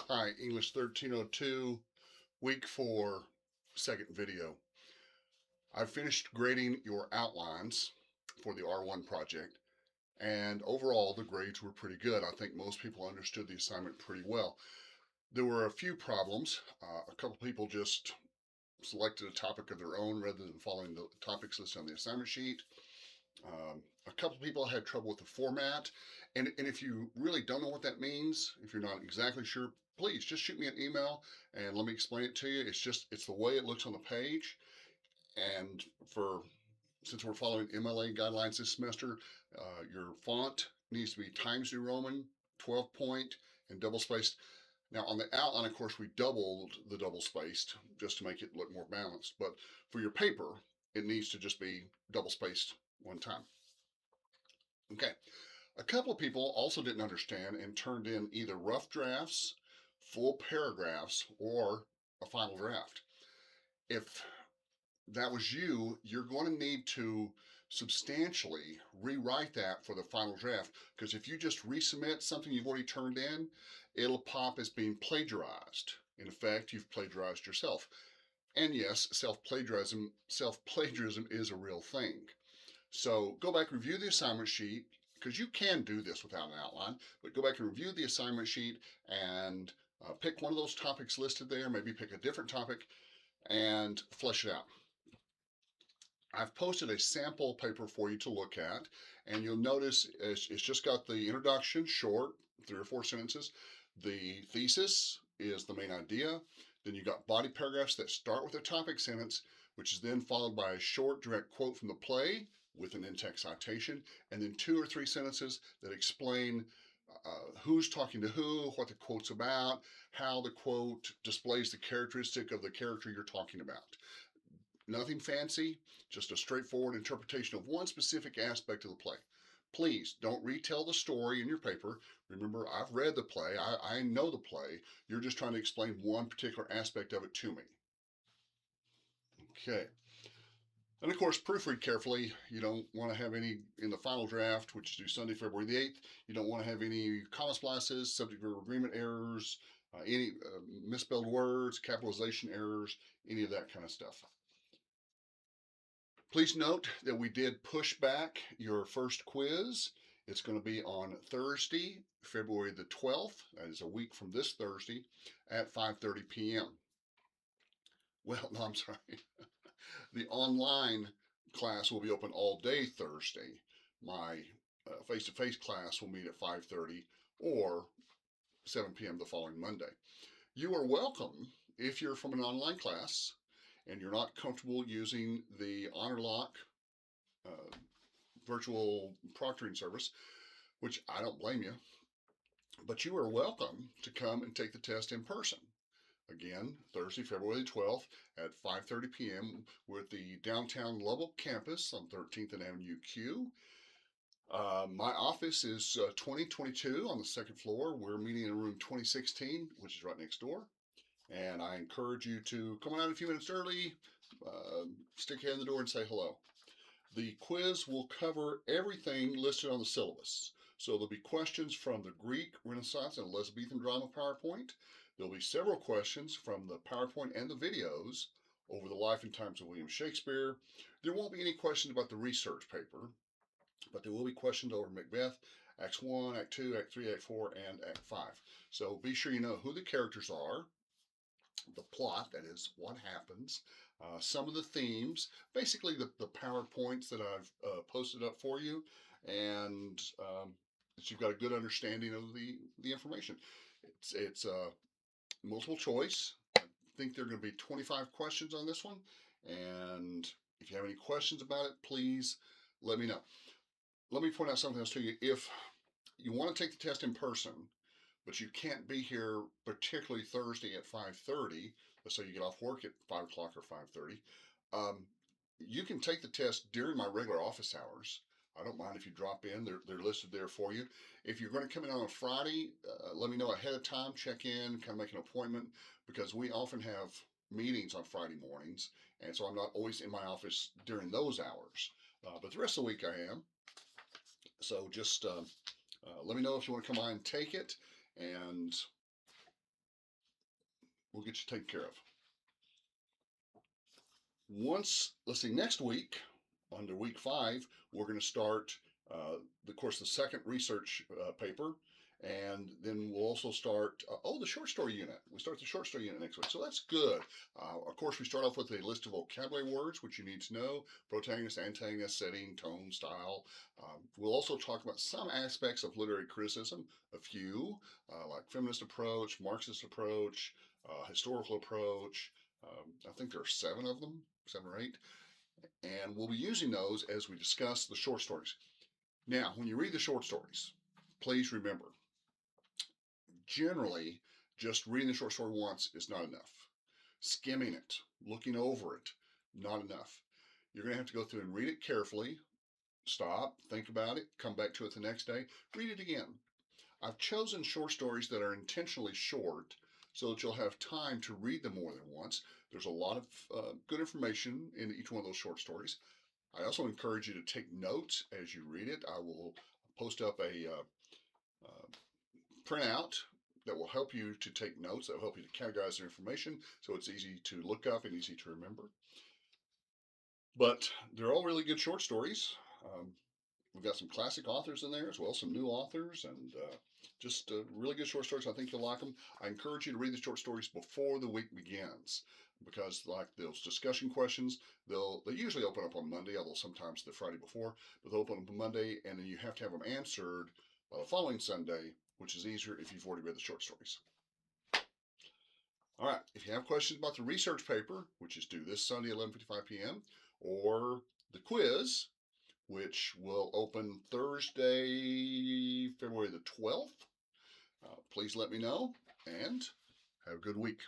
Hi, English 1302, week 4, second video. I finished grading your outlines for the R1 project, and overall the grades were pretty good. I think most people understood the assignment pretty well. There were a few problems. A couple people just selected a topic of their own rather than following the topics listed on the assignment sheet. A couple people had trouble with the format. And if you really don't know what that means, if you're not exactly sure, please just shoot me an email and let me explain it to you. It's the way it looks on the page. And since we're following MLA guidelines this semester, your font needs to be Times New Roman, 12 point, and double spaced. Now on the outline, of course, we doubled the double spaced just to make it look more balanced. But for your paper, it needs to just be double spaced one time. Okay. A couple of people also didn't understand and turned in either rough drafts, full paragraphs, or a final draft. If that was you, you're going to need to substantially rewrite that for the final draft, because if you just resubmit something you've already turned in, it'll pop as being plagiarized. In effect, you've plagiarized yourself. And yes, self-plagiarism is a real thing. So go back, review the assignment sheet, because you can do this without an outline, but go back and review the assignment sheet and pick one of those topics listed there, maybe pick a different topic and flesh it out. I've posted a sample paper for you to look at, and you'll notice it's just got the introduction, short, 3 or 4 sentences. The thesis is the main idea. Then you got body paragraphs that start with a topic sentence, which is then followed by a short direct quote from the play with an in-text citation, and then 2 or 3 sentences that explain who's talking to who, what the quote's about, how the quote displays the characteristic of the character you're talking about. Nothing fancy, just a straightforward interpretation of one specific aspect of the play. Please don't retell the story in your paper. Remember, I've read the play, I know the play. You're just trying to explain one particular aspect of it to me. Okay. And of course, proofread carefully. You don't want to have any in the final draft, which is due Sunday, February the 8th. You don't want to have any comma splashes, subject verb agreement errors, any misspelled words, capitalization errors, any of that kind of stuff. Please note that we did push back your first quiz. It's going to be on Thursday, February the 12th. That is a week from this Thursday at 5:30 p.m. Well, no, I'm sorry. The online class will be open all day Thursday. My face-to-face class will meet at 5:30 or 7 p.m. the following Monday. You are welcome if you're from an online class and you're not comfortable using the HonorLock uh, virtual proctoring service, which I don't blame you, but you are welcome to come and take the test in person. Again, Thursday, February 12th at 5:30 p.m. We're at the downtown Lubbock campus on 13th and Avenue Q. My office is 2022 on the second floor. We're meeting in room 2016, which is right next door. And I encourage you to come out a few minutes early, stick your head in the door and say hello. The quiz will cover everything listed on the syllabus. So there'll be questions from the Greek, Renaissance, and Elizabethan drama PowerPoint. There'll be several questions from the PowerPoint and the videos over the life and times of William Shakespeare. There won't be any questions about the research paper, but there will be questions over Macbeth, Acts 1, Act 2, Act 3, Act 4, and Act 5. So be sure you know who the characters are, the plot, that is, what happens, some of the themes, basically the PowerPoints that I've posted up for you, and that you've got a good understanding of the information. It's multiple choice. I think there are going to be 25 questions on this one, and if you have any questions about it, please let me know. Let me point out something else to you. If you want to take the test in person, but you can't be here particularly Thursday at 5:30, let's say you get off work at 5 o'clock or 5:30, you can take the test during my regular office hours. I don't mind if you drop in. They're listed there for you. If you're going to come in on a Friday, let me know ahead of time, check in, kind of make an appointment, because we often have meetings on Friday mornings, and so I'm not always in my office during those hours. But the rest of the week I am. So just let me know if you want to come by and take it. And we'll get you taken care of. Let's see, next week, under week 5, we're going to start, of course, the second research paper. And then we'll also start, the short story unit. We start the short story unit next week. So that's good. Of course, we start off with a list of vocabulary words, which you need to know: protagonist, antagonist, setting, tone, style. We'll also talk about some aspects of literary criticism, a few, like feminist approach, Marxist approach, historical approach. I think there are 7 of them, 7 or 8. And we'll be using those as we discuss the short stories. Now, when you read the short stories, please remember, generally, just reading the short story once is not enough. Skimming it, looking over it, not enough. You're going to have to go through and read it carefully, stop, think about it, come back to it the next day, read it again. I've chosen short stories that are intentionally short so that you'll have time to read them more than once. There's a lot of good information in each one of those short stories. I also encourage you to take notes as you read it. I will post up a printout that will help you to take notes, that will help you to categorize the information so it's easy to look up and easy to remember. But they're all really good short stories. We've got some classic authors in there as well, some new authors, and just really good short stories. I think you'll like them. I encourage you to read the short stories before the week begins, because like those discussion questions, they usually open up on Monday, although sometimes the Friday before, but they'll open up on Monday, and then you have to have them answered by the following Sunday, which is easier if you've already read the short stories. All right, if you have questions about the research paper, which is due this Sunday, 11:55 p.m., or the quiz, which will open Thursday, February the 12th, please let me know, and have a good week.